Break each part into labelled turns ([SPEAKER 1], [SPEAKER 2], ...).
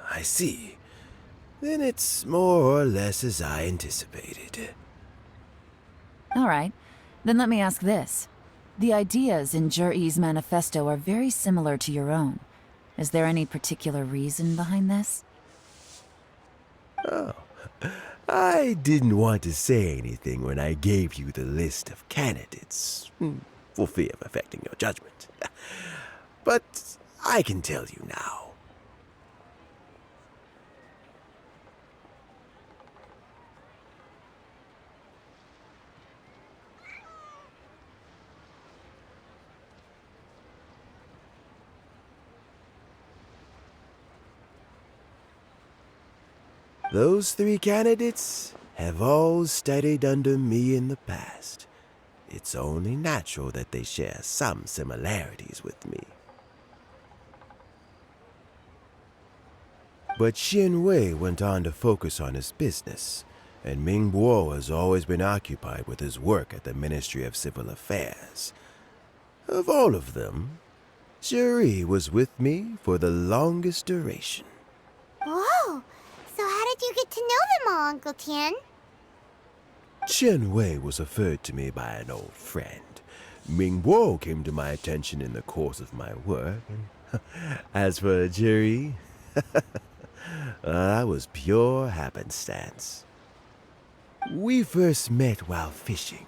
[SPEAKER 1] I see. Then it's more or less as I anticipated.
[SPEAKER 2] All right. Then let me ask this. The ideas in Jur-E's manifesto are very similar to your own. Is there any particular reason behind this?
[SPEAKER 1] Oh, I didn't want to say anything when I gave you the list of candidates, for fear of affecting your judgment. But I can tell you now. Those 3 candidates have all studied under me in the past. It's only natural that they share some similarities with me. But Xin Wei went on to focus on his business, and Ming Guo has always been occupied with his work at the Ministry of Civil Affairs. Of all of them, Zuri was with me for the longest duration.
[SPEAKER 3] Whoa! So how did you get to know them all, Uncle Tian?
[SPEAKER 1] Chen Wei was referred to me by an old friend. Ming Guo came to my attention in the course of my work. And as for Jerry, that was pure happenstance. We first met while fishing.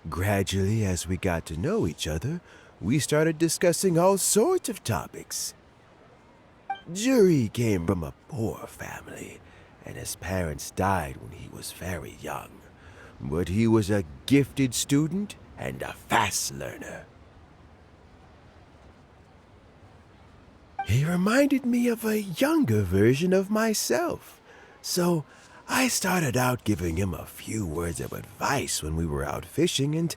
[SPEAKER 1] Gradually, as we got to know each other, we started discussing all sorts of topics. Jerry came from a poor family, and his parents died when he was very young. But he was a gifted student and a fast learner. He reminded me of a younger version of myself, so I started out giving him a few words of advice when we were out fishing and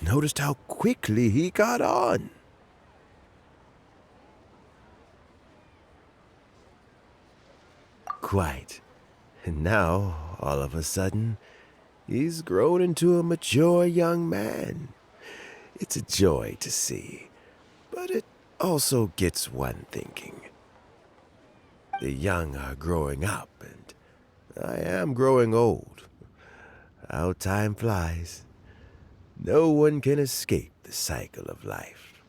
[SPEAKER 1] noticed how quickly he caught on. Quite. And now, all of a sudden, he's grown into a mature young man. It's a joy to see, but it also gets one thinking. The young are growing up, and I am growing old. How time flies. No one can escape the cycle of life.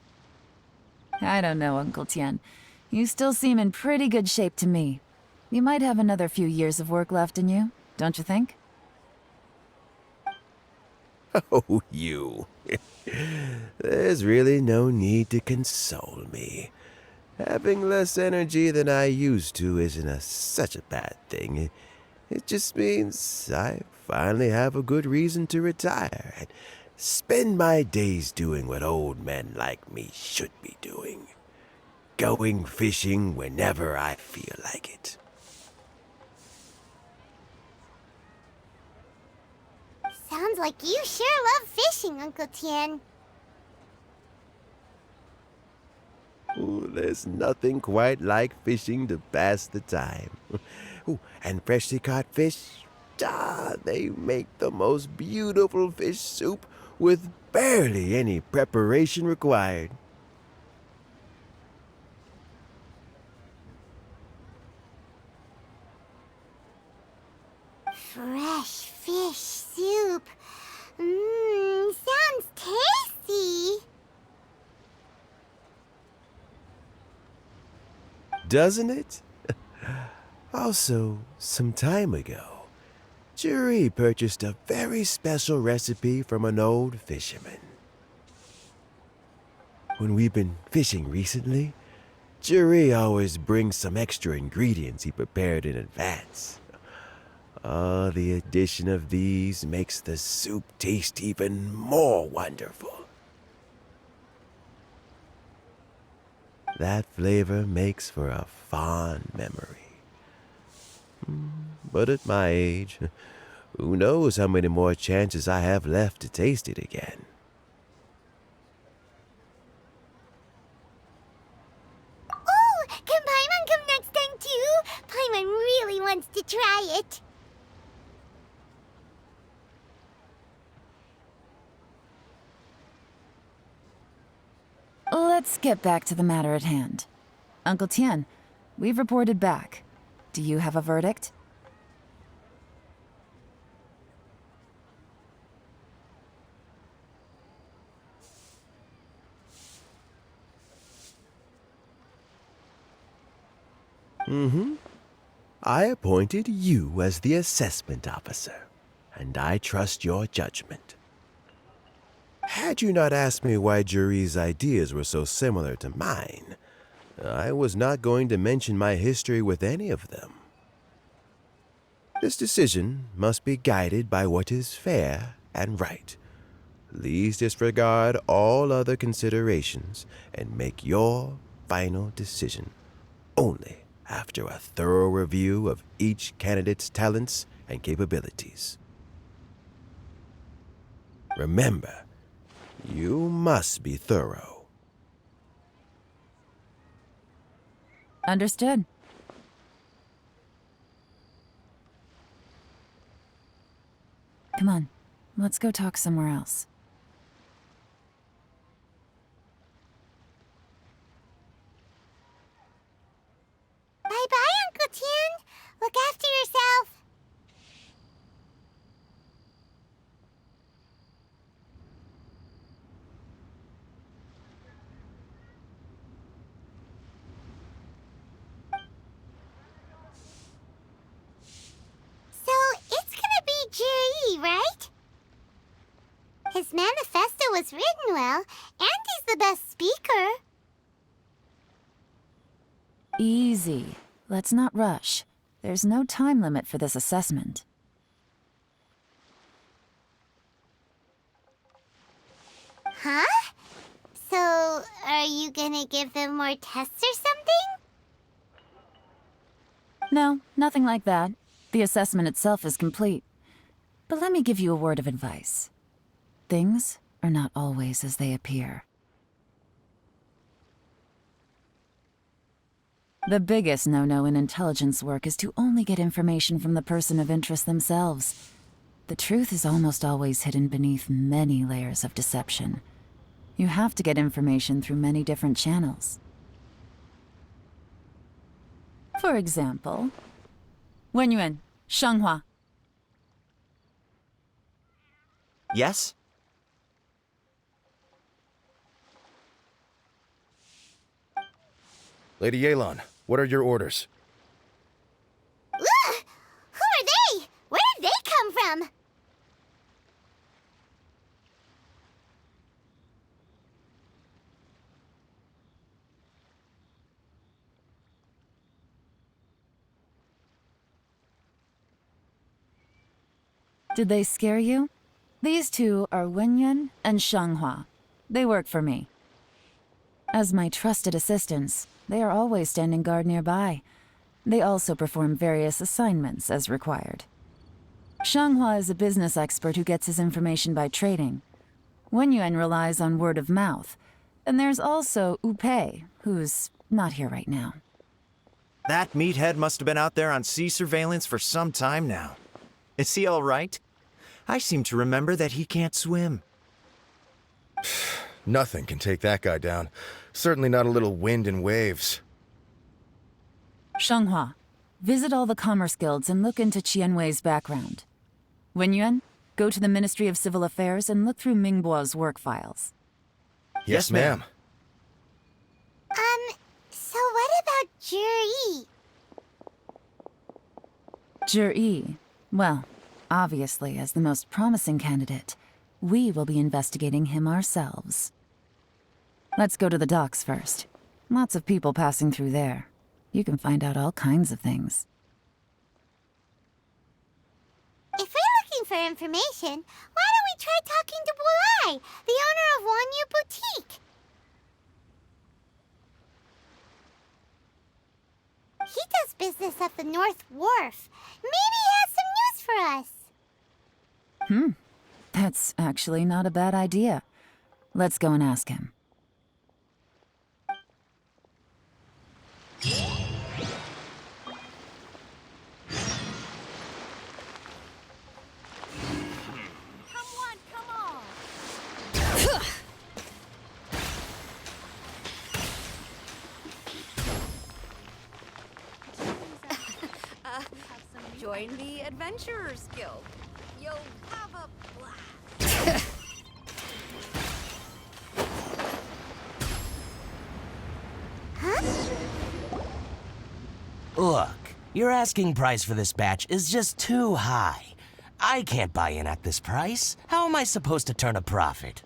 [SPEAKER 2] I don't know, Uncle Tian. You still seem in pretty good shape to me. You might have another few years of work left in you, don't you think?
[SPEAKER 1] Oh, you. There's really no need to console me. Having less energy than I used to isn't such a bad thing. It just means I finally have a good reason to retire and spend my days doing what old men like me should be doing. Going fishing whenever I feel like it.
[SPEAKER 3] Sounds like you sure love fishing, Uncle Tian.
[SPEAKER 1] Ooh, there's nothing quite like fishing to pass the time. Ooh, and freshly caught fish, they make the most beautiful fish soup with barely any preparation required.
[SPEAKER 3] Fresh fish soup. Sounds tasty.
[SPEAKER 1] Doesn't it? Also, some time ago, Jerry purchased a very special recipe from an old fisherman. When we've been fishing recently, Jerry always brings some extra ingredients he prepared in advance. The addition of these makes the soup taste even more wonderful. That flavor makes for a fond memory. But at my age, who knows how many more chances I have left to taste it again.
[SPEAKER 3] Oh, can Paimon come next time too? Paimon really wants to try it.
[SPEAKER 2] Let's get back to the matter at hand. Uncle Tien, we've reported back. Do you have a verdict?
[SPEAKER 1] I appointed you as the assessment officer, and I trust your judgment. Had you not asked me why Juri's ideas were so similar to mine, I was not going to mention my history with any of them. This decision must be guided by what is fair and right. Please disregard all other considerations and make your final decision only after a thorough review of each candidate's talents and capabilities. Remember, you must be thorough.
[SPEAKER 2] Understood. Come on, let's go talk somewhere else.
[SPEAKER 3] Bye-bye, Uncle Tien. Look after yourself. So, it's gonna be Jerry, right? His manifesto was written well, and he's the best speaker.
[SPEAKER 2] Easy. Let's not rush. There's no time limit for this assessment.
[SPEAKER 3] Huh? So, are you gonna give them more tests or something?
[SPEAKER 2] No, nothing like that. The assessment itself is complete. But let me give you a word of advice. Things are not always as they appear. The biggest no-no in intelligence work is to only get information from the person of interest themselves. The truth is almost always hidden beneath many layers of deception. You have to get information through many different channels. For example, Wenyuan, Shanghua.
[SPEAKER 4] Yes?
[SPEAKER 5] Lady Yelan, what are your orders?
[SPEAKER 3] Ugh! Who are they? Where did they come from?
[SPEAKER 2] Did they scare you? These two are Wenyuan and Shanghua. They work for me. As my trusted assistants, they are always standing guard nearby. They also perform various assignments as required. Shanghua is a business expert who gets his information by trading. Wenyuan relies on word of mouth. And there's also Upei, who's not here right now.
[SPEAKER 4] That meathead must have been out there on sea surveillance for some time now. Is he all right? I seem to remember that he can't swim.
[SPEAKER 5] Nothing can take that guy down. Certainly not a little wind and waves.
[SPEAKER 2] Shanghua, visit all the commerce guilds and look into Qianwei's background. Wenyuan, go to the Ministry of Civil Affairs and look through Mingbo's work files.
[SPEAKER 5] Yes, ma'am.
[SPEAKER 3] So what about Juri?
[SPEAKER 2] Juri, well, obviously as the most promising candidate, we will be investigating him ourselves. Let's go to the docks first. Lots of people passing through there. You can find out all kinds of things.
[SPEAKER 3] If we're looking for information, why don't we try talking to Bulai, the owner of Wanyu Boutique? He does business at the North Wharf. Maybe
[SPEAKER 2] That's actually not a bad idea. Let's go and ask him.
[SPEAKER 6] Join the Adventurers Guild. You'll have a blast.
[SPEAKER 7] Look, your asking price for this batch is just too high. I can't buy in at this price. How am I supposed to turn a profit?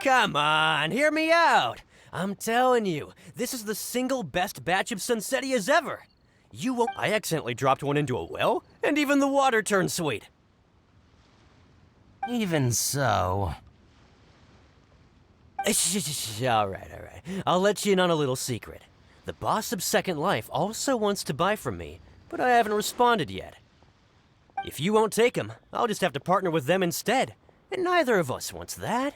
[SPEAKER 8] Come on, hear me out. I'm telling you, this is the single best batch of Sunsettias ever. You won't. I accidentally dropped one into a well, and even the water turned sweet.
[SPEAKER 7] Even so...
[SPEAKER 8] All right. I'll let you in on a little secret. The boss of Second Life also wants to buy from me, but I haven't responded yet. If you won't take him, I'll just have to partner with them instead, and neither of us wants that.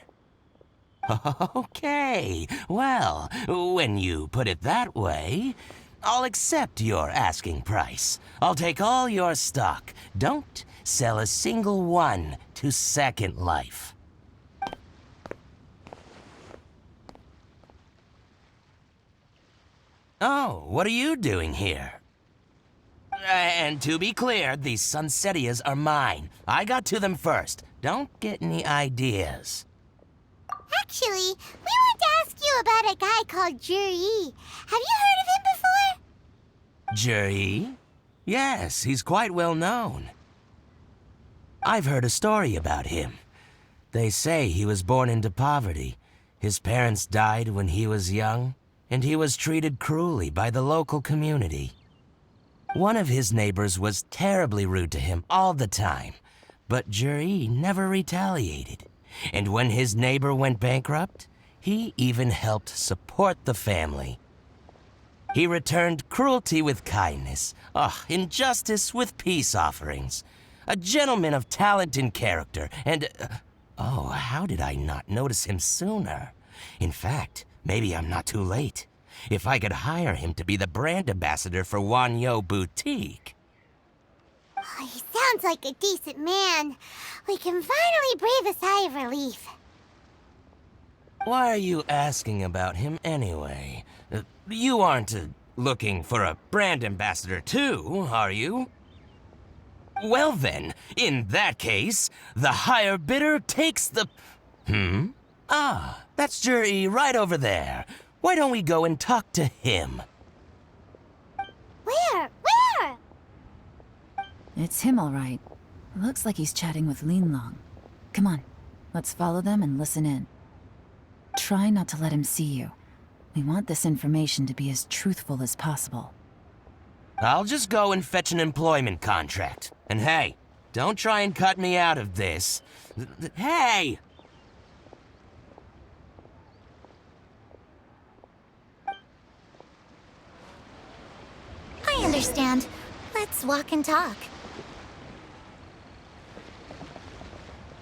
[SPEAKER 7] Okay, well, when you put it that way, I'll accept your asking price. I'll take all your stock. Don't sell a single one to Second Life. Oh, what are you doing here? And to be clear, these Sunsettias are mine. I got to them first. Don't get any ideas.
[SPEAKER 3] Actually, we want to ask you about a guy called Juri. Have you heard of him before?
[SPEAKER 7] Juri? Yes, he's quite well known. I've heard a story about him. They say he was born into poverty. His parents died when he was young, and he was treated cruelly by the local community. One of his neighbors was terribly rude to him all the time, but Juri never retaliated. And when his neighbor went bankrupt, he even helped support the family. He returned cruelty with kindness, injustice with peace offerings. A gentleman of talent and character, and... how did I not notice him sooner? In fact, maybe I'm not too late. If I could hire him to be the brand ambassador for Wanyo Boutique.
[SPEAKER 3] Oh, he sounds like a decent man. We can finally breathe a sigh of relief.
[SPEAKER 7] Why are you asking about him anyway? You aren't looking for a brand ambassador too, are you? Well then, in that case, the higher bidder takes the... that's Juri right over there. Why don't we go and talk to him?
[SPEAKER 3] Where?
[SPEAKER 2] It's him, all right. Looks like he's chatting with Linlong. Come on, let's follow them and listen in. Try not to let him see you. We want this information to be as truthful as possible.
[SPEAKER 7] I'll just go and fetch an employment contract. And hey, don't try and cut me out of this. Hey!
[SPEAKER 3] I understand. Let's walk and talk.